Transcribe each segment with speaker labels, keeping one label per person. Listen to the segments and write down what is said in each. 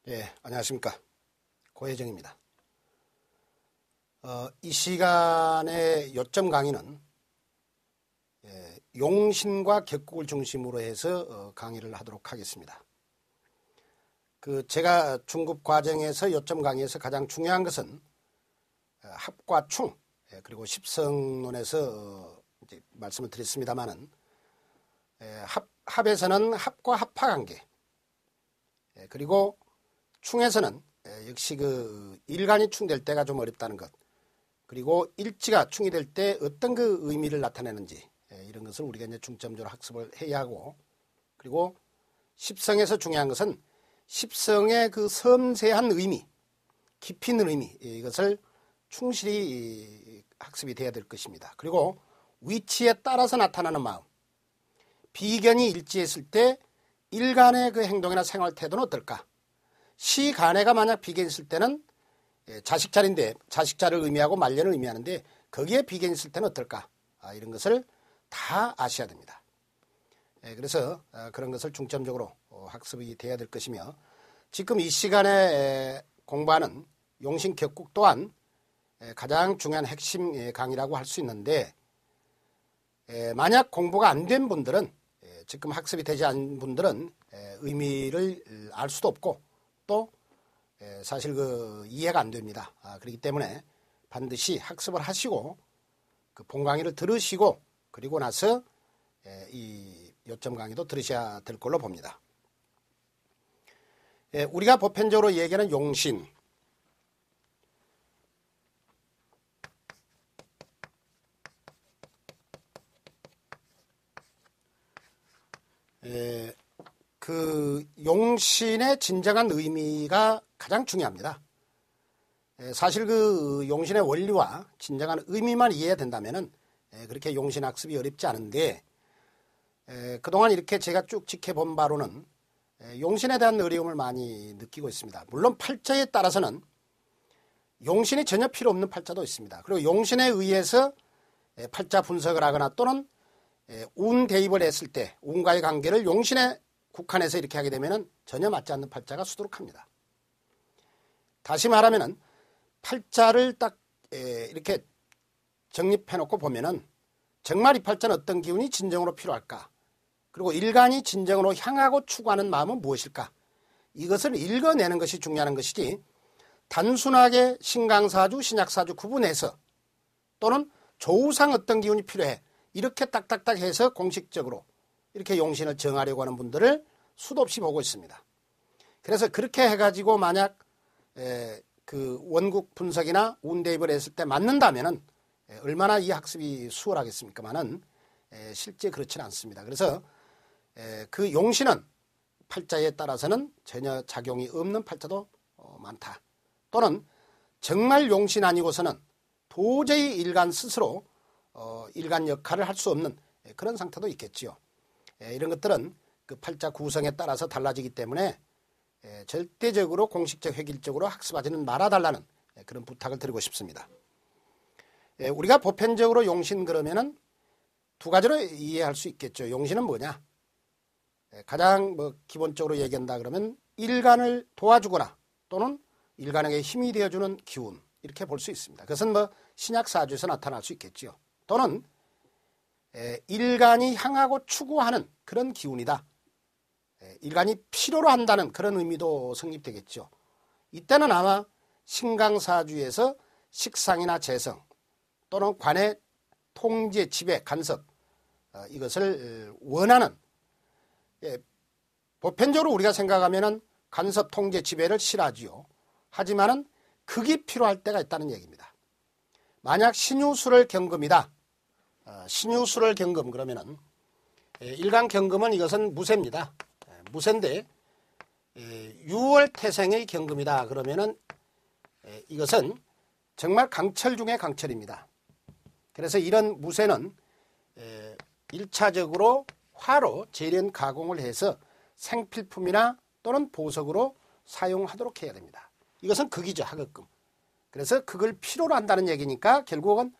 Speaker 1: 예, 안녕하십니까. 고혜정입니다. 이 시간의 요점 강의는 용신과 격국을 중심으로 해서 강의를 하도록 하겠습니다. 제가 중급 과정에서 요점 강의에서 가장 중요한 것은 합과 충, 그리고 십성론에서 이제 말씀을 드렸습니다만은 합에서는 합과 합파 관계, 그리고 충에서는 역시 일간이 충될 때가 좀 어렵다는 것, 그리고 일지가 충이 될 때 어떤 의미를 나타내는지 이런 것을 우리가 이제 중점적으로 학습을 해야 하고, 그리고 십성에서 중요한 것은 십성의 섬세한 의미, 깊이 있는 의미, 이것을 충실히 학습이 돼야 될 것입니다. 그리고 위치에 따라서 나타나는 마음, 비견이 일치했을 때 일간의 행동이나 생활 태도는 어떨까? 시간해가 만약 비견이 있을 때는 자식자리인데 자식자를 의미하고 말년을 의미하는데 거기에 비견이 있을 때는 어떨까? 이런 것을 다 아셔야 됩니다. 그래서 그런 것을 중점적으로 학습이 돼야 될 것이며, 지금 이 시간에 공부하는 용신 격국 또한 가장 중요한 핵심 강의라고 할 수 있는데, 만약 공부가 안 된 분들은, 지금 학습이 되지 않은 분들은 의미를 알 수도 없고 또 사실 이해가 안 됩니다. 그렇기 때문에 반드시 학습을 하시고 본 강의를 들으시고 그리고 나서 이 요점 강의도 들으셔야 될 걸로 봅니다. 우리가 보편적으로 얘기하는 용신, 용신의 진정한 의미가 가장 중요합니다. 사실 용신의 원리와 진정한 의미만 이해해야 된다면은 그렇게 용신 학습이 어렵지 않은데, 그동안 이렇게 제가 쭉 지켜본 바로는 용신에 대한 어려움을 많이 느끼고 있습니다. 물론 팔자에 따라서는 용신이 전혀 필요 없는 팔자도 있습니다. 그리고 용신에 의해서 팔자 분석을 하거나 또는 운 대입을 했을 때 운과의 관계를 용신에 국한해서 이렇게 하게 되면 전혀 맞지 않는 팔자가 수두룩합니다. 다시 말하면 팔자를 딱 이렇게 정립해놓고 보면은 정말 이 팔자는 어떤 기운이 진정으로 필요할까? 그리고 일간이 진정으로 향하고 추구하는 마음은 무엇일까? 이것을 읽어내는 것이 중요한 것이지, 단순하게 신강사주, 신약사주 구분해서 또는 조우상 어떤 기운이 필요해 이렇게 딱딱딱 해서 공식적으로 이렇게 용신을 정하려고 하는 분들을 수도 없이 보고 있습니다. 그래서 그렇게 해가지고 만약 원국 분석이나 운 대입을 했을 때 맞는다면은 얼마나 이 학습이 수월하겠습니까만은 실제 그렇지는 않습니다. 그래서 그 용신은 팔자에 따라서는 전혀 작용이 없는 팔자도 많다. 또는 정말 용신 아니고서는 도저히 일간 스스로 일간 역할을 할 수 없는 그런 상태도 있겠지요. 이런 것들은 그 팔자 구성에 따라서 달라지기 때문에 절대적으로 공식적 획일적으로 학습하지는 말아달라는 그런 부탁을 드리고 싶습니다. 우리가 보편적으로 용신 그러면은 두 가지로 이해할 수 있겠죠. 용신은 뭐냐? 가장 기본적으로 얘기한다 그러면 일간을 도와주거나 또는 일간에게 힘이 되어주는 기운, 이렇게 볼 수 있습니다. 그것은 신약사주에서 나타날 수 있겠지요. 또는 일간이 향하고 추구하는 그런 기운이다. 일간이 필요로 한다는 그런 의미도 성립되겠죠. 이때는 아마 신강사주에서 식상이나 재성 또는 관의 통제, 지배, 간섭, 이것을 원하는, 보편적으로 우리가 생각하면은 간섭, 통제, 지배를 싫어하지요. 하지만은 극이 필요할 때가 있다는 얘기입니다. 만약 신유술을 경금이다. 신유술을 경금 그러면은 일간 경금은 이것은 무쇠입니다. 무쇠인데 6월 태생의 경금이다 그러면은 이것은 정말 강철 중에 강철입니다. 그래서 이런 무쇠는 1차적으로 화로 재련 가공을 해서 생필품이나 또는 보석으로 사용하도록 해야 됩니다. 이것은 극이죠, 하극금. 그래서 그걸 필요로 한다는 얘기니까 결국은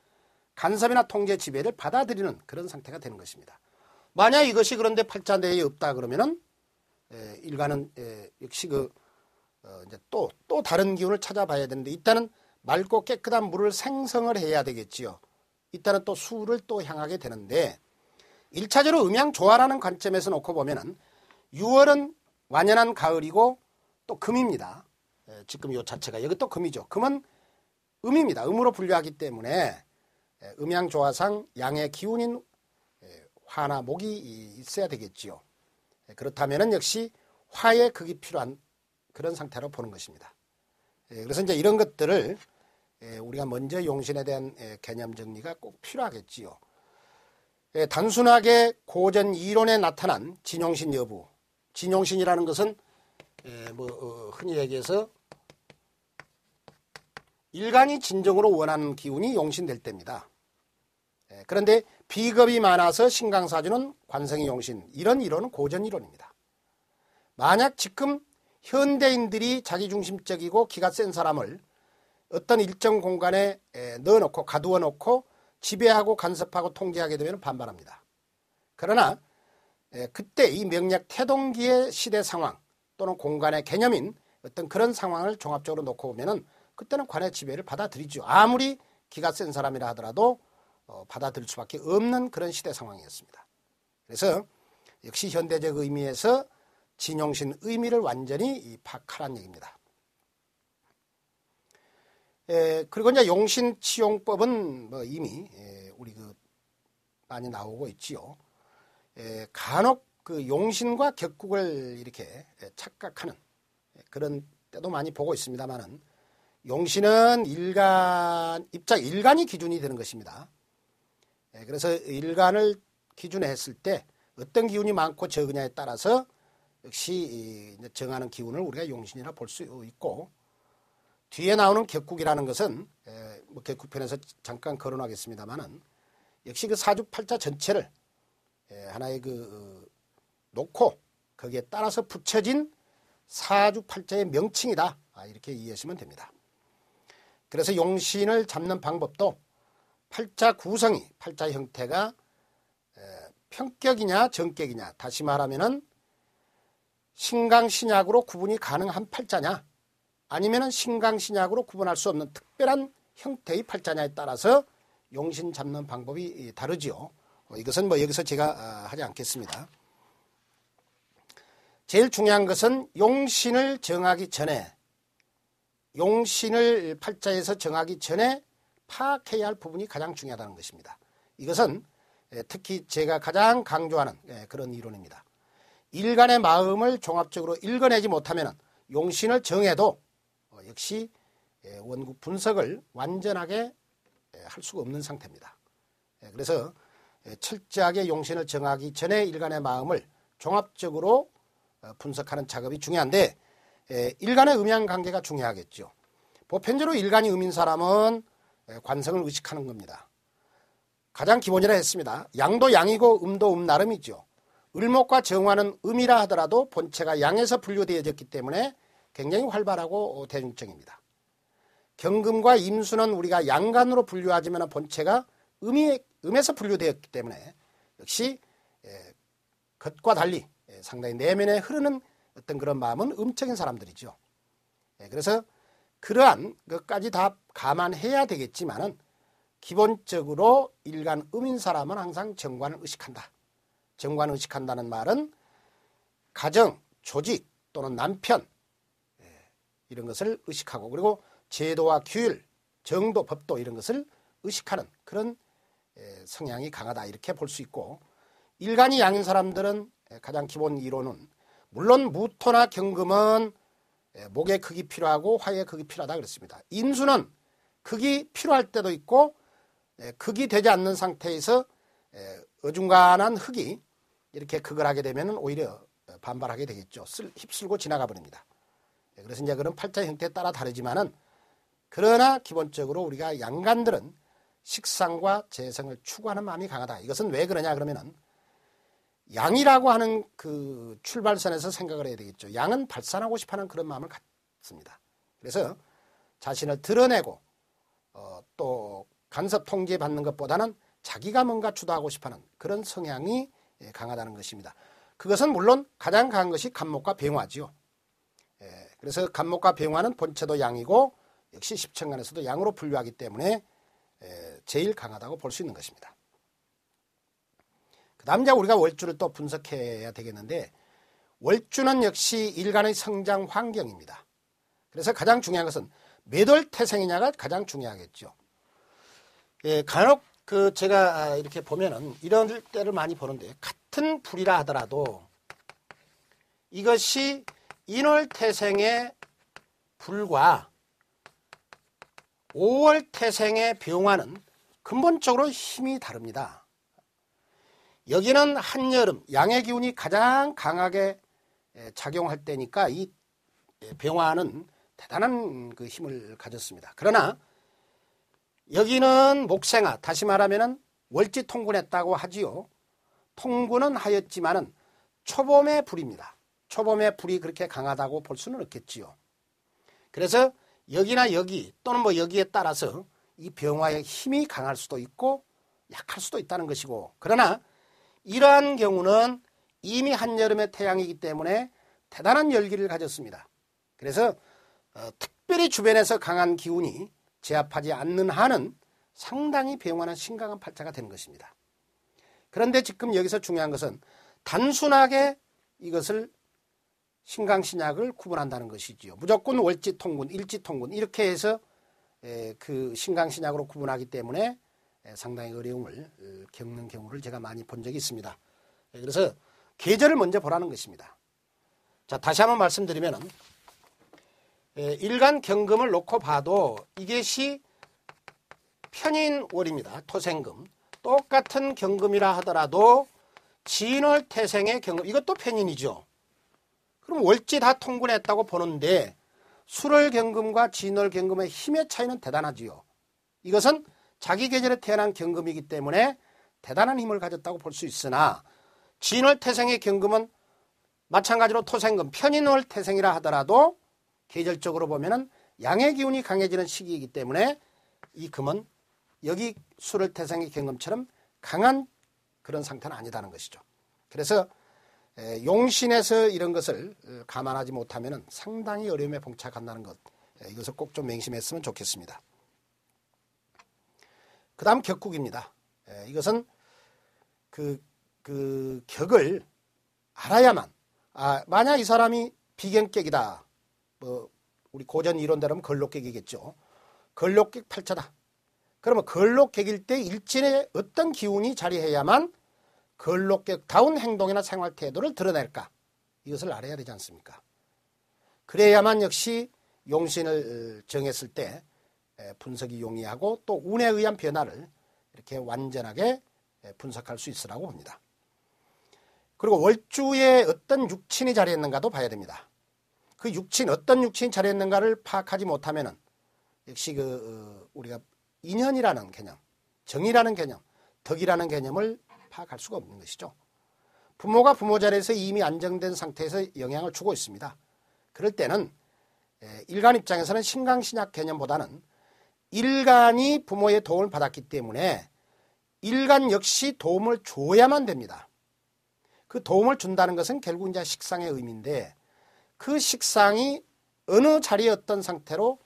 Speaker 1: 간섭이나 통제 지배를 받아들이는 그런 상태가 되는 것입니다. 만약 이것이 그런데 팔자 내에 없다 그러면은 일간은 역시 이제 또 다른 기운을 찾아봐야 되는데 이때는 맑고 깨끗한 물을 생성을 해야 되겠지요. 이때는 또 수를 또 향하게 되는데 1차적으로 음양조화라는 관점에서 놓고 보면은 6월은 완연한 가을이고 또 금입니다. 지금 요 자체가 이것도 금이죠. 금은 음입니다. 음으로 분류하기 때문에 음양조화상 양의 기운인 화나 목이 있어야 되겠지요. 그렇다면은 역시 화의 극이 필요한 그런 상태로 보는 것입니다. 그래서 이제 이런 것들을 우리가 먼저 용신에 대한 개념 정리가 꼭 필요하겠지요. 단순하게 고전 이론에 나타난 진용신 여부, 진용신이라는 것은 흔히 얘기해서 일간이 진정으로 원하는 기운이 용신될 때입니다. 그런데 비겁이 많아서 신강사주는 관성이 용신, 이런 이론은 고전 이론입니다. 만약 지금 현대인들이 자기중심적이고 기가 센 사람을 어떤 일정 공간에 넣어놓고 가두어 놓고 지배하고 간섭하고 통제하게 되면 반발합니다. 그러나 그때 이 명략 태동기의 시대 상황 또는 공간의 개념인 어떤 그런 상황을 종합적으로 놓고 보면은 그때는 관의 지배를 받아들이죠. 아무리 기가 센 사람이라 하더라도 받아들일 수밖에 없는 그런 시대 상황이었습니다. 그래서 역시 현대적 의미에서 진용신 의미를 완전히 파악하라는 얘기입니다. 그리고 이제 용신치용법은 이미 우리 많이 나오고 있지요. 간혹 그 용신과 격국을 이렇게 착각하는 그런 때도 많이 보고 있습니다만은 용신은 일간이 기준이 되는 것입니다. 그래서 일간을 기준에 했을 때 어떤 기운이 많고 적으냐에 따라서 역시 정하는 기운을 우리가 용신이라 볼 수 있고, 뒤에 나오는 격국이라는 것은 격국편에서 잠깐 거론하겠습니다만은 역시 그 사주팔자 전체를 하나의 놓고 거기에 따라서 붙여진 사주팔자의 명칭이다, 이렇게 이해하시면 됩니다. 그래서 용신을 잡는 방법도 팔자 구성이, 팔자 형태가 편격이냐 정격이냐, 다시 말하면은 신강신약으로 구분이 가능한 팔자냐, 아니면은 신강신약으로 구분할 수 없는 특별한 형태의 팔자냐에 따라서 용신 잡는 방법이 다르지요. 이것은 여기서 제가 하지 않겠습니다. 제일 중요한 것은 용신을 정하기 전에, 용신을 팔자에서 정하기 전에 파악해야 할 부분이 가장 중요하다는 것입니다. 이것은 특히 제가 가장 강조하는 그런 이론입니다. 일간의 마음을 종합적으로 읽어내지 못하면 용신을 정해도 역시 원국 분석을 완전하게 할 수가 없는 상태입니다. 그래서 철저하게 용신을 정하기 전에 일간의 마음을 종합적으로 분석하는 작업이 중요한데, 일간의 음양관계가 중요하겠죠. 보편적으로 일간이 음인 사람은 관성을 의식하는 겁니다. 가장 기본이라 했습니다. 양도 양이고 음도 음 나름이죠. 을목과 정화는 음이라 하더라도 본체가 양에서 분류되어졌기 때문에 굉장히 활발하고 대중적입니다. 경금과 임수는 우리가 양간으로 분류하지만 본체가 음에서 분류되었기 때문에 역시 겉과 달리 상당히 내면에 흐르는 어떤 그런 마음은 음적인 사람들이죠. 그래서 그러한 것까지 다 감안해야 되겠지만은 기본적으로 일간 음인 사람은 항상 정관을 의식한다. 정관을 의식한다는 말은 가정, 조직 또는 남편 이런 것을 의식하고, 그리고 제도와 규율, 정도, 법도 이런 것을 의식하는 그런 성향이 강하다, 이렇게 볼 수 있고, 일간이 양인 사람들은 가장 기본 이론은 물론 무토나 경금은 목의 극이 필요하고 화의 극이 필요하다 그랬습니다. 임수는 극이 필요할 때도 있고 극이 되지 않는 상태에서 어중간한 흙이 이렇게 극을 하게 되면 오히려 반발하게 되겠죠. 휩쓸고 지나가 버립니다. 그래서 이제 그런 팔자 형태에 따라 다르지만은, 그러나 기본적으로 우리가 양간들은 식상과 재성을 추구하는 마음이 강하다. 이것은 왜 그러냐 그러면은 양이라고 하는 그 출발선에서 생각을 해야 되겠죠. 양은 발산하고 싶어하는 그런 마음을 갖습니다. 그래서 자신을 드러내고 또 간섭 통제받는 것보다는 자기가 뭔가 주도하고 싶어하는 그런 성향이 강하다는 것입니다. 그것은 물론 가장 강한 것이 간목과 병화지요. 그래서 간목과 병화는 본체도 양이고 역시 십천간에서도 양으로 분류하기 때문에 제일 강하다고 볼 수 있는 것입니다. 그 다음 이제 우리가 월주를 또 분석해야 되겠는데, 월주는 역시 일간의 성장 환경입니다. 그래서 가장 중요한 것은 몇 월 태생이냐가 가장 중요하겠죠. 간혹 제가 이렇게 보면은 이런 때를 많이 보는데, 같은 불이라 하더라도 이것이 인월 태생의 불과 5월 태생의 병화는 근본적으로 힘이 다릅니다. 여기는 한여름, 양의 기운이 가장 강하게 작용할 때니까 이 병화는 대단한 그 힘을 가졌습니다. 그러나 여기는 목생화, 다시 말하면 월지 통군했다고 하지요. 통군은 하였지만은 초봄의 불입니다. 초봄의 불이 그렇게 강하다고 볼 수는 없겠지요. 그래서 여기나 여기 또는 뭐 여기에 따라서 이 병화의 힘이 강할 수도 있고 약할 수도 있다는 것이고, 그러나 이러한 경우는 이미 한여름의 태양이기 때문에 대단한 열기를 가졌습니다. 그래서 특별히 주변에서 강한 기운이 제압하지 않는 한은 상당히 병화는 심각한 팔자가 되는 것입니다. 그런데 지금 여기서 중요한 것은 단순하게 이것을 신강신약을 구분한다는 것이지요. 무조건 월지통군, 일지통군 이렇게 해서 그 신강신약으로 구분하기 때문에 상당히 어려움을 겪는 경우를 제가 많이 본 적이 있습니다. 그래서 계절을 먼저 보라는 것입니다. 자, 다시 한번 말씀드리면 일간 경금을 놓고 봐도 이것이 편인월입니다. 토생금. 똑같은 경금이라 하더라도 진월 태생의 경금, 이것도 편인이죠. 그럼 월지 다 통군했다고 보는데 술월 경금과 진월 경금의 힘의 차이는 대단하지요. 이것은 자기 계절에 태어난 경금이기 때문에 대단한 힘을 가졌다고 볼 수 있으나, 진월 태생의 경금은 마찬가지로 토생금, 편인월 태생이라 하더라도 계절적으로 보면은 양의 기운이 강해지는 시기이기 때문에 이 금은 여기 술월 태생의 경금처럼 강한 그런 상태는 아니다는 것이죠. 그래서 용신에서 이런 것을 감안하지 못하면 상당히 어려움에 봉착한다는 것, 이것을 꼭 좀 맹심했으면 좋겠습니다. 그 다음 격국입니다. 이것은 그 격을 알아야만, 만약 이 사람이 비견격이다, 뭐 우리 고전 이론대로는 걸록격이겠죠. 걸록격 팔자다. 그러면 걸록격일 때 일진의 어떤 기운이 자리해야만 걸록격다운 행동이나 생활 태도를 드러낼까? 이것을 알아야 되지 않습니까? 그래야만 역시 용신을 정했을 때 분석이 용이하고 또 운에 의한 변화를 이렇게 완전하게 분석할 수 있으라고 봅니다. 그리고 월주에 어떤 육친이 자리했는가도 봐야 됩니다. 그 육친, 어떤 육친이 자리했는가를 파악하지 못하면은 역시 우리가 인연이라는 개념, 정이라는 개념, 덕이라는 개념을 파악할 수가 없는 것이죠. 부모가 부모 자리에서 이미 안정된 상태에서 영향을 주고 있습니다. 그럴 때는 일간 입장에서는 신강신약 개념보다는 일간이 부모의 도움을 받았기 때문에 일간 역시 도움을 줘야만 됩니다. 그 도움을 준다는 것은 결국 이제 식상의 의미인데, 그 식상이 어느 자리에 어떤 상태로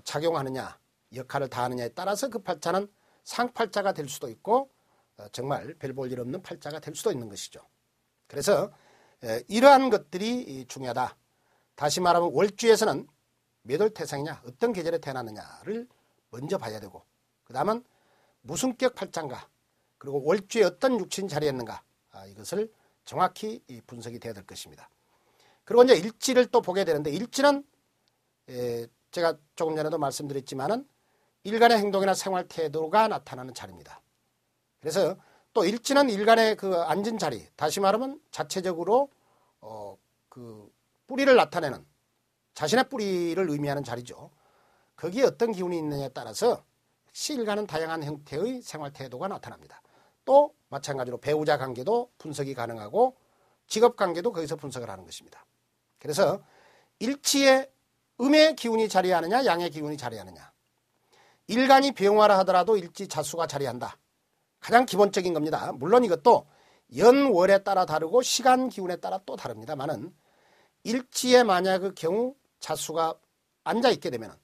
Speaker 1: 작용하느냐, 역할을 다하느냐에 따라서 그 팔자는 상팔자가 될 수도 있고 정말 별 볼 일 없는 팔자가 될 수도 있는 것이죠. 그래서 이러한 것들이 중요하다. 다시 말하면 월주에서는 몇 월 태생이냐, 어떤 계절에 태어났느냐를 먼저 봐야 되고, 그 다음은 무슨 격 팔자인가, 그리고 월주에 어떤 육친이 자리했는가, 이것을 정확히 분석이 되어야 될 것입니다. 그리고 이제 일지를 또 보게 되는데, 일지는 제가 조금 전에도 말씀드렸지만은 일간의 행동이나 생활 태도가 나타나는 자리입니다. 그래서 또 일지는 일간의 그 앉은 자리, 다시 말하면 자체적으로 그 뿌리를 나타내는, 자신의 뿌리를 의미하는 자리죠. 거기에 어떤 기운이 있느냐에 따라서 역시 일간은 다양한 형태의 생활 태도가 나타납니다. 또 마찬가지로 배우자 관계도 분석이 가능하고 직업 관계도 거기서 분석을 하는 것입니다. 그래서 일지에 음의 기운이 자리하느냐, 양의 기운이 자리하느냐, 일간이 병화라 하더라도 일지 자수가 자리한다. 가장 기본적인 겁니다. 물론 이것도 연월에 따라 다르고 시간 기운에 따라 또 다릅니다만은 일지에 만약 그 경우 차수가 앉아있게 되면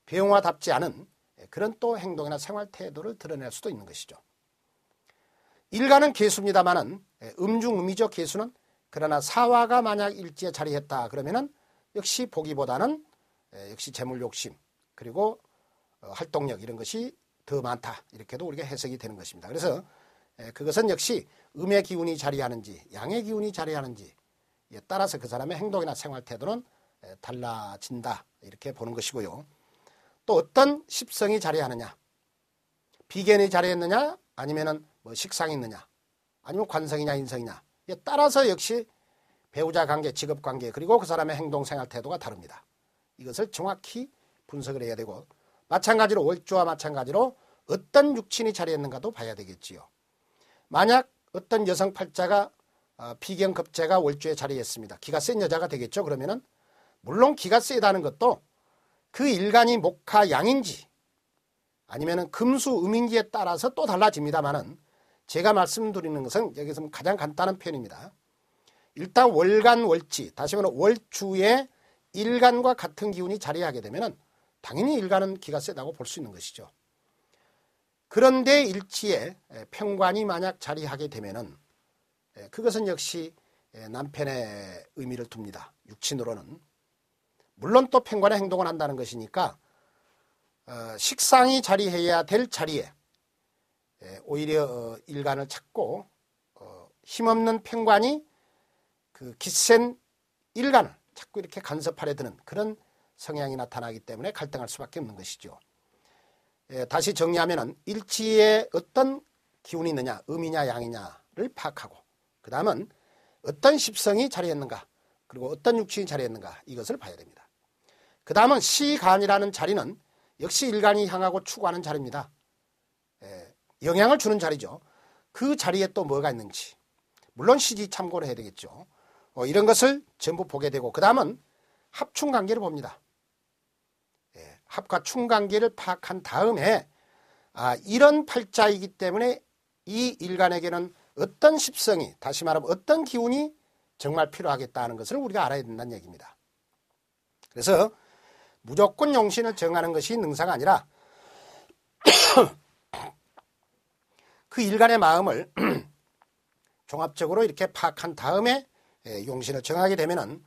Speaker 1: 병화답지 않은 그런 또 행동이나 생활 태도를 드러낼 수도 있는 것이죠. 일간은 개수입니다만은 음중음이죠. 개수는. 그러나 사화가 만약 일지에 자리했다 그러면은 역시 보기보다는 역시 재물욕심 그리고 활동력 이런 것이 더 많다 이렇게도 우리가 해석이 되는 것입니다. 그래서 그것은 역시 음의 기운이 자리하는지 양의 기운이 자리하는지에 따라서 그 사람의 행동이나 생활 태도는 달라진다 이렇게 보는 것이고요. 또 어떤 십성이 자리하느냐, 비견이 자리했느냐 아니면은 뭐 식상이 있느냐 아니면 관성이냐 인성이냐에 따라서 역시 배우자 관계, 직업 관계 그리고 그 사람의 행동 생활 태도가 다릅니다. 이것을 정확히 분석을 해야 되고 마찬가지로 월주와 마찬가지로 어떤 육친이 자리했는가도 봐야 되겠지요. 만약 어떤 여성 팔자가 비견급제가 월주에 자리했습니다. 기가 센 여자가 되겠죠. 그러면은 물론 기가 세다는 것도 그 일간이 목화 양인지 아니면은 금수 음인지에 따라서 또 달라집니다만은 제가 말씀드리는 것은 여기서 가장 간단한 표현입니다. 일단 월간 월지 다시 말하면 월주에 일간과 같은 기운이 자리하게 되면은 당연히 일간은 기가 세다고 볼 수 있는 것이죠. 그런데 일치에 편관이 만약 자리하게 되면은 그것은 역시 남편의 의미를 둡니다. 육친으로는. 물론 또 편관의 행동을 한다는 것이니까 식상이 자리해야 될 자리에 오히려 일간을 찾고 힘없는 편관이 그 기센 일간을 자꾸 이렇게 간섭하려 드는 그런 성향이 나타나기 때문에 갈등할 수밖에 없는 것이죠. 다시 정리하면은 일치에 어떤 기운이 있느냐, 음이냐 양이냐를 파악하고 그 다음은 어떤 십성이 자리했는가 그리고 어떤 육친이 자리했는가 이것을 봐야 됩니다. 그 다음은 시간이라는 자리는 역시 일간이 향하고 추구하는 자리입니다. 영향을 주는 자리죠. 그 자리에 또 뭐가 있는지 물론 시지 참고를 해야 되겠죠. 이런 것을 전부 보게 되고 그 다음은 합충관계를 봅니다. 합과 충관계를 파악한 다음에 이런 팔자이기 때문에 이 일간에게는 어떤 십성이 다시 말하면 어떤 기운이 정말 필요하겠다는 것을 우리가 알아야 된다는 얘기입니다. 그래서 무조건 용신을 정하는 것이 능사가 아니라 그 일간의 마음을 종합적으로 이렇게 파악한 다음에 용신을 정하게 되면은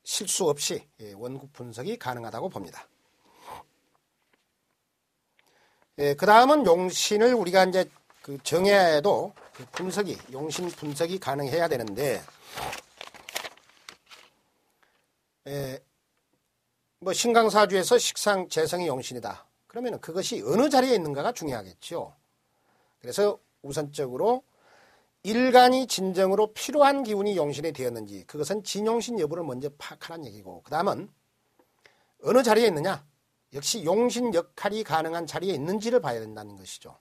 Speaker 1: 실수 없이 원국 분석이 가능하다고 봅니다. 그 다음은 용신을 우리가 이제 그 정해도 그 분석이 용신 분석이 가능해야 되는데 뭐 신강사주에서 식상 재성이 용신이다. 그러면 그것이 어느 자리에 있는가가 중요하겠죠. 그래서 우선적으로 일간이 진정으로 필요한 기운이 용신이 되었는지 그것은 진용신 여부를 먼저 파악하라는 얘기고 그 다음은 어느 자리에 있느냐 역시 용신 역할이 가능한 자리에 있는지를 봐야 된다는 것이죠.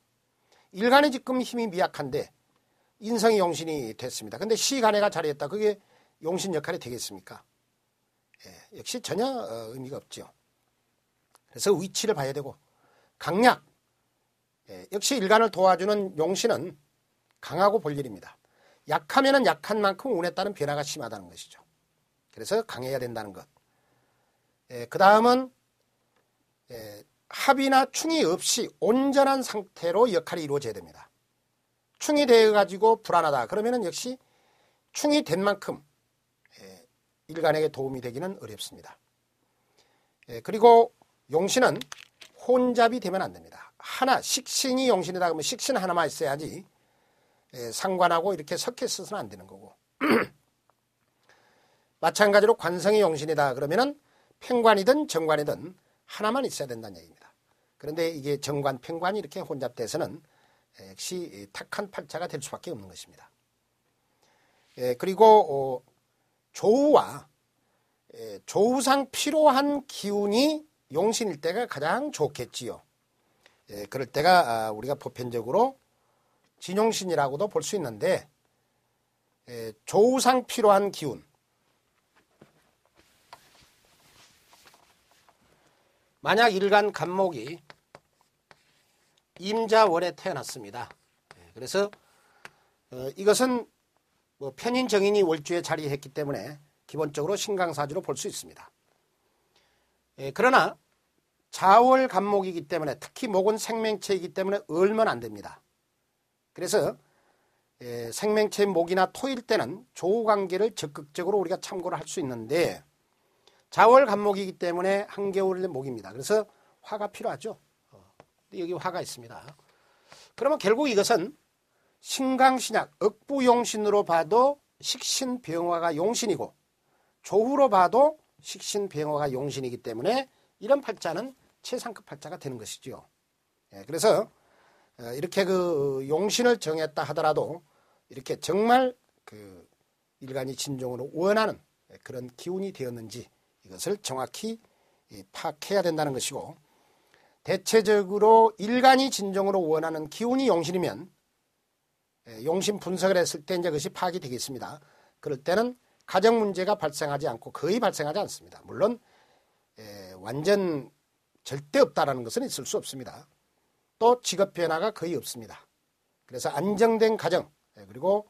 Speaker 1: 일간이 지금 힘이 미약한데 인성이 용신이 됐습니다. 근데 시간애가 자리했다. 그게 용신 역할이 되겠습니까? 역시 전혀 의미가 없죠. 그래서 위치를 봐야 되고 강약 역시 일간을 도와주는 용신은 강하고 볼 일입니다. 약하면은 약한 만큼 운에 따른 변화가 심하다는 것이죠. 그래서 강해야 된다는 것. 그 다음은 합이나 충이 없이 온전한 상태로 역할이 이루어져야 됩니다. 충이 되어가지고 불안하다. 그러면은 역시 충이 된 만큼 일간에게 도움이 되기는 어렵습니다. 그리고 용신은 혼잡이 되면 안 됩니다. 하나 식신이 용신이다 그러면 식신 하나만 있어야지 상관하고 이렇게 섞여 있어서는 안 되는 거고 마찬가지로 관성이 용신이다 그러면은 편관이든 정관이든 하나만 있어야 된다는 얘기입니다. 그런데 이게 정관, 편관이 이렇게 혼잡돼서는 역시 탁한 팔자가 될 수밖에 없는 것입니다. 그리고 조우와 조우상 필요한 기운이 용신일 때가 가장 좋겠지요. 그럴 때가 우리가 보편적으로 진용신이라고도 볼 수 있는데 조우상 필요한 기운 만약 일간 간목이 임자월에 태어났습니다. 그래서 이것은 뭐 편인 정인이 월주에 자리했기 때문에 기본적으로 신강사주로 볼 수 있습니다. 그러나 자월 간목이기 때문에 특히 목은 생명체이기 때문에 얼면 안 됩니다. 그래서 생명체인 목이나 토일 때는 조우관계를 적극적으로 우리가 참고를 할 수 있는데 자월 간목이기 때문에 한겨울의 목입니다. 그래서 화가 필요하죠. 여기 화가 있습니다. 그러면 결국 이것은 신강신약 억부용신으로 봐도 식신병화가 용신이고 조후로 봐도 식신병화가 용신이기 때문에 이런 팔자는 최상급 팔자가 되는 것이죠. 그래서 이렇게 그 용신을 정했다 하더라도 이렇게 정말 그 일간이 진종으로 원하는 그런 기운이 되었는지 이것을 정확히 파악해야 된다는 것이고, 대체적으로 일간이 진종으로 원하는 기운이 용신이면 용신 분석을 했을 때 이제 그것이 파악이 되겠습니다. 그럴 때는 가정 문제가 발생하지 않고 거의 발생하지 않습니다. 물론 완전 절대 없다라는 것은 있을 수 없습니다. 또 직업 변화가 거의 없습니다. 그래서 안정된 가정 그리고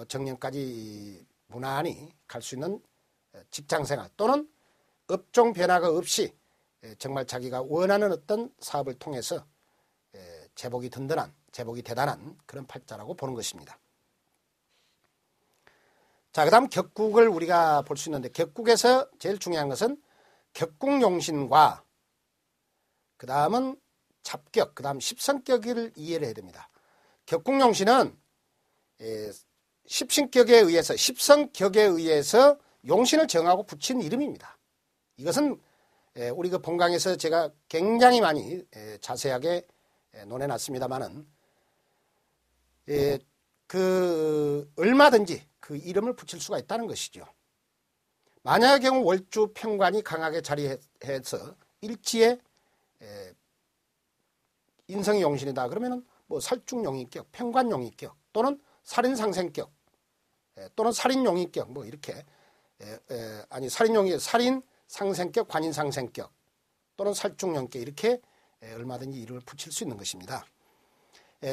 Speaker 1: 정년까지 무난히 갈 수 있는 직장생활 또는 업종 변화가 없이 정말 자기가 원하는 어떤 사업을 통해서 제복이 든든한, 제복이 대단한 그런 팔자라고 보는 것입니다. 자, 그 다음 격국을 우리가 볼 수 있는데, 격국에서 제일 중요한 것은 격국용신과 그 다음은 잡격, 그 다음 십성격을 이해를 해야 됩니다. 격국용신은 십신격에 의해서, 십성격에 의해서 용신을 정하고 붙인 이름입니다. 이것은 우리 그 본강에서 제가 굉장히 많이 자세하게 논해놨습니다만은 그 얼마든지 그 이름을 붙일 수가 있다는 것이죠. 만약의 경우 월주 편관이 강하게 자리해서 일지에 인성이 용신이다 그러면은 뭐 살중용인격, 편관용인격 또는 살인상생격 또는 살인용인격 뭐 이렇게 아니 살인용이 살인 상생격, 관인상생격 또는 살중용격 이렇게 얼마든지 이름을 붙일 수 있는 것입니다.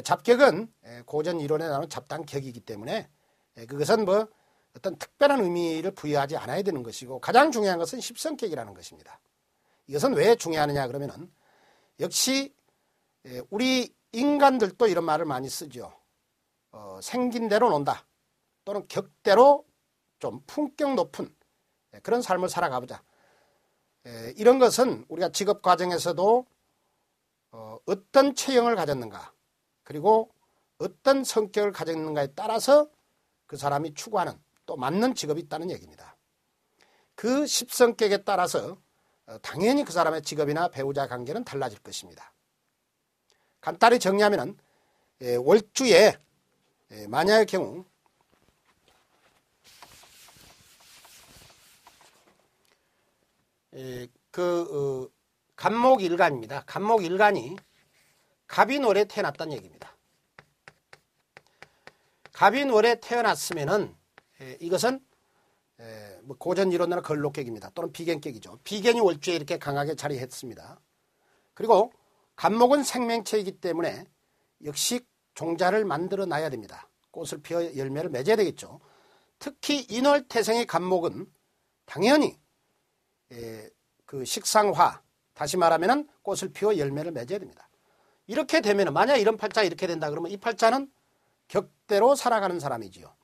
Speaker 1: 잡격은 고전 이론에 나오는 잡단격이기 때문에 그것은 뭐 어떤 특별한 의미를 부여하지 않아야 되는 것이고, 가장 중요한 것은 십성격이라는 것입니다. 이것은 왜 중요하느냐 그러면은 역시 우리 인간들도 이런 말을 많이 쓰죠. 생긴 대로 논다 또는 격대로 좀 품격 높은 그런 삶을 살아가보자. 이런 것은 우리가 직업 과정에서도 어떤 체형을 가졌는가 그리고 어떤 성격을 가졌는가에 따라서 그 사람이 추구하는 또 맞는 직업이 있다는 얘기입니다. 그 십성격에 따라서 당연히 그 사람의 직업이나 배우자 관계는 달라질 것입니다. 간단히 정리하면은 월주에 만약의 경우 간목일간입니다. 간목일간이 갑인월에 태어났다는 얘기입니다. 갑인월에 태어났으면은 이것은 뭐 고전 이론으로 걸록격입니다. 또는 비견격이죠. 비견이 월주에 이렇게 강하게 자리했습니다. 그리고 간목은 생명체이기 때문에 역시 종자를 만들어 놔야 됩니다. 꽃을 피워 열매를 맺어야 되겠죠. 특히 인월태생의 간목은 당연히 그 식상화, 다시 말하면은 꽃을 피워 열매를 맺어야 됩니다. 이렇게 되면은 만약 이런 팔자가 이렇게 된다 그러면 이 팔자는 격대로 살아가는 사람이지요.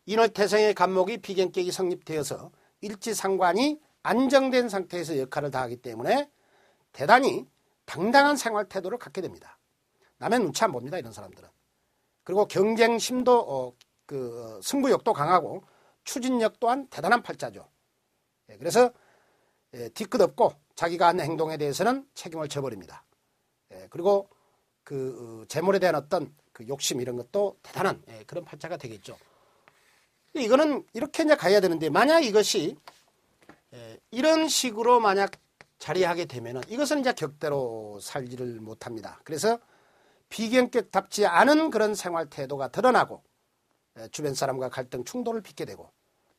Speaker 1: 인월태생의 간목이 비견격이 성립되어서 일지상관이 안정된 상태에서 역할을 다하기 때문에 대단히 당당한 생활 태도를 갖게 됩니다. 남의 눈치 안 봅니다, 이런 사람들은. 그리고 경쟁심도 승부욕도 강하고 추진력 또한 대단한 팔자죠. 그래서 뒤끝없고 자기가 하는 행동에 대해서는 책임을 져버립니다. 그리고 그 재물에 대한 어떤 그 욕심 이런 것도 대단한 그런 팔자가 되겠죠. 이거는 이렇게 이제 가야 되는데, 만약 이것이 이런 식으로 만약 자리하게 되면은 이것은 이제 격대로 살지를 못합니다. 그래서 비견격답지 않은 그런 생활 태도가 드러나고 주변 사람과 갈등 충돌을 빚게 되고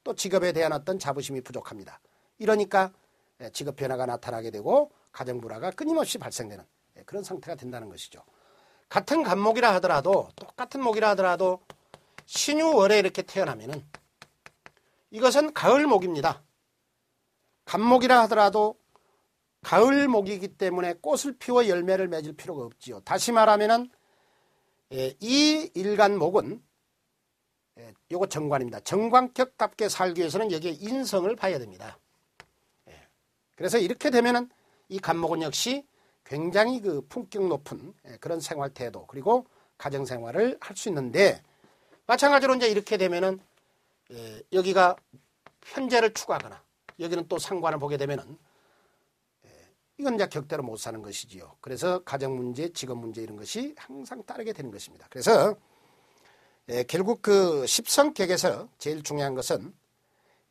Speaker 1: 또 직업에 대한 어떤 자부심이 부족합니다. 이러니까 직업 변화가 나타나게 되고 가정 불화가 끊임없이 발생되는 그런 상태가 된다는 것이죠. 같은 간목이라 하더라도, 똑같은 목이라 하더라도 신유월에 이렇게 태어나면은 이것은 가을목입니다. 간목이라 하더라도 가을목이기 때문에 꽃을 피워 열매를 맺을 필요가 없지요. 다시 말하면은 이 일간목은 요거 정관입니다. 정관격답게 살기 위해서는 여기에 인성을 봐야 됩니다. 그래서 이렇게 되면은 이 간목은 역시 굉장히 그 품격 높은 그런 생활 태도 그리고 가정 생활을 할 수 있는데, 마찬가지로 이제 이렇게 되면은 여기가 편재를 추구하거나 여기는 또 상관을 보게 되면은 이건 이제 격대로 못 사는 것이지요. 그래서 가정 문제, 직업 문제 이런 것이 항상 따르게 되는 것입니다. 그래서 결국 그 십성격에서 제일 중요한 것은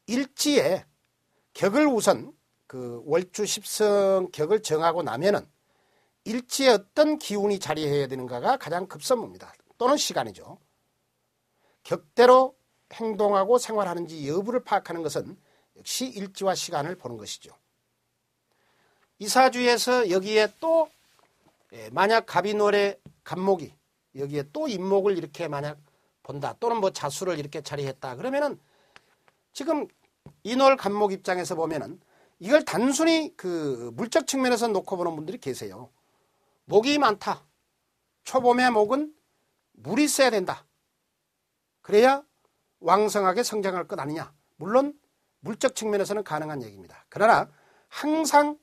Speaker 1: 일지에 격을 우선 그 월주 십성격을 정하고 나면은 일지에 어떤 기운이 자리해야 되는가가 가장 급선무입니다. 또는 시간이죠. 격대로 행동하고 생활하는지 여부를 파악하는 것은 역시 일지와 시간을 보는 것이죠. 이사주에서 여기에 또 만약 갑인월의 간목이 여기에 또 인목을 이렇게 만약 본다, 또는 뭐 자수를 이렇게 자리했다 그러면은 지금 인월 간목 입장에서 보면은 이걸 단순히 그 물적 측면에서 놓고 보는 분들이 계세요. 목이 많다. 초봄의 목은 물이 있어야 된다. 그래야 왕성하게 성장할 것 아니냐. 물론 물적 측면에서는 가능한 얘기입니다. 그러나 항상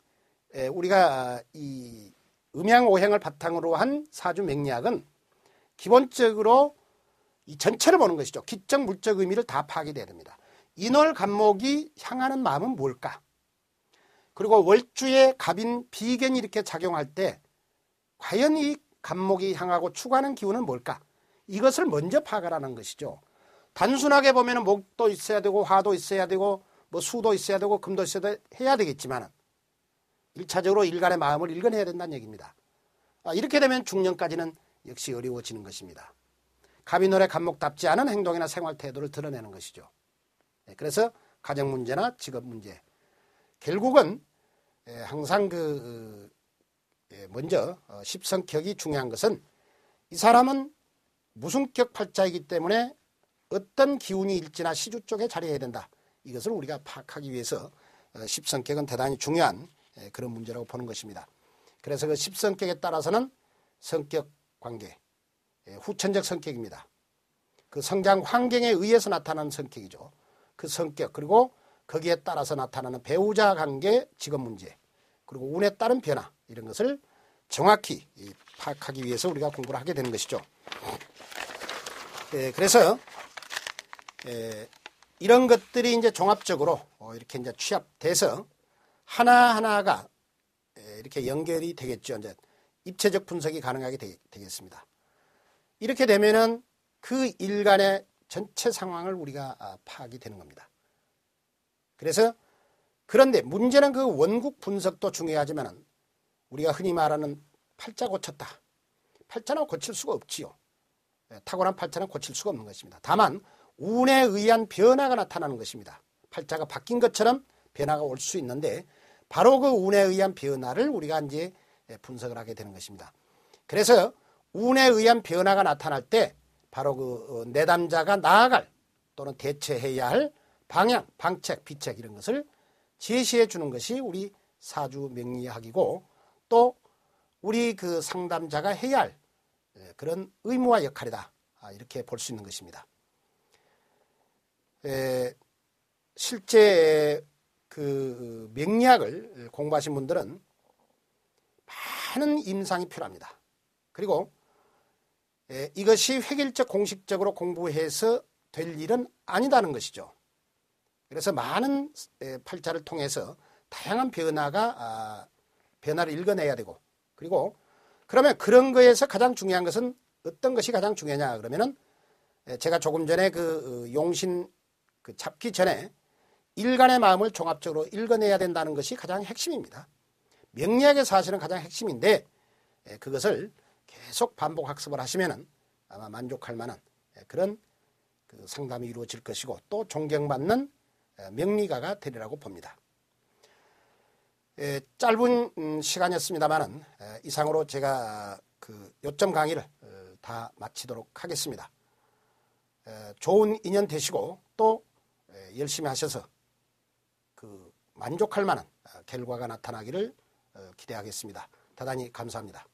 Speaker 1: 우리가 이 음양오행을 바탕으로 한 사주 맹리학은 기본적으로 이 전체를 보는 것이죠. 기적 물적 의미를 다 파악이 돼야 됩니다. 인월 간목이 향하는 마음은 뭘까? 그리고 월주의 갑인 비견이 이렇게 작용할 때 과연 이 간목이 향하고 추구하는 기운은 뭘까? 이것을 먼저 파악하라는 것이죠. 단순하게 보면 목도 있어야 되고 화도 있어야 되고 뭐 수도 있어야 되고 금도 있어야 해야 되겠지만 1차적으로 일간의 마음을 읽어내야 된다는 얘기입니다. 이렇게 되면 중년까지는 역시 어려워지는 것입니다. 갑인월의 간목답지 않은 행동이나 생활 태도를 드러내는 것이죠. 그래서 가정 문제나 직업 문제, 결국은 항상 그 먼저 십성격이 중요한 것은 이 사람은 무슨격 팔자이기 때문에 어떤 기운이 일지나 시주 쪽에 자리해야 된다. 이것을 우리가 파악하기 위해서 십성격은 대단히 중요한 그런 문제라고 보는 것입니다. 그래서 그 십성격에 따라서는 성격 관계, 후천적 성격입니다. 그 성장 환경에 의해서 나타나는 성격이죠. 그 성격, 그리고 거기에 따라서 나타나는 배우자 관계, 직업 문제, 그리고 운에 따른 변화, 이런 것을 정확히 파악하기 위해서 우리가 공부를 하게 되는 것이죠. 그래서 이런 것들이 이제 종합적으로 이렇게 이제 취합돼서 하나하나가 이렇게 연결이 되겠죠. 이제 입체적 분석이 가능하게 되겠습니다. 이렇게 되면은 그 일간의 전체 상황을 우리가 파악이 되는 겁니다. 그래서 그런데 문제는 그 원국 분석도 중요하지만 우리가 흔히 말하는 팔자 고쳤다. 팔자는 고칠 수가 없지요. 타고난 팔자는 고칠 수가 없는 것입니다. 다만 운에 의한 변화가 나타나는 것입니다. 팔자가 바뀐 것처럼 변화가 올 수 있는데 바로 그 운에 의한 변화를 우리가 이제 분석을 하게 되는 것입니다. 그래서 운에 의한 변화가 나타날 때 바로 그 내담자가 나아갈 또는 대처해야 할 방향, 방책, 비책 이런 것을 제시해 주는 것이 우리 사주 명리학이고, 또 우리 그 상담자가 해야 할 그런 의무와 역할이다. 이렇게 볼 수 있는 것입니다. 실제 그 명리학을 공부하신 분들은 많은 임상이 필요합니다. 그리고 이것이 획일적 공식적으로 공부해서 될 일은 아니다는 것이죠. 그래서 많은 팔자를 통해서 다양한 변화를 읽어내야 되고, 그리고 그러면 그런 거에서 가장 중요한 것은 어떤 것이 가장 중요하냐 그러면은 제가 조금 전에 그 용신 그 잡기 전에 일간의 마음을 종합적으로 읽어내야 된다는 것이 가장 핵심입니다. 명리학의 사실은 가장 핵심인데 그것을 계속 반복 학습을 하시면은 아마 만족할 만한 그런 그 상담이 이루어질 것이고, 또 존경받는 명리가가 되리라고 봅니다. 짧은 시간이었습니다만은 이상으로 제가 그 요점 강의를 다 마치도록 하겠습니다. 좋은 인연 되시고 또 열심히 하셔서 그 만족할 만한 결과가 나타나기를 기대하겠습니다. 대단히 감사합니다.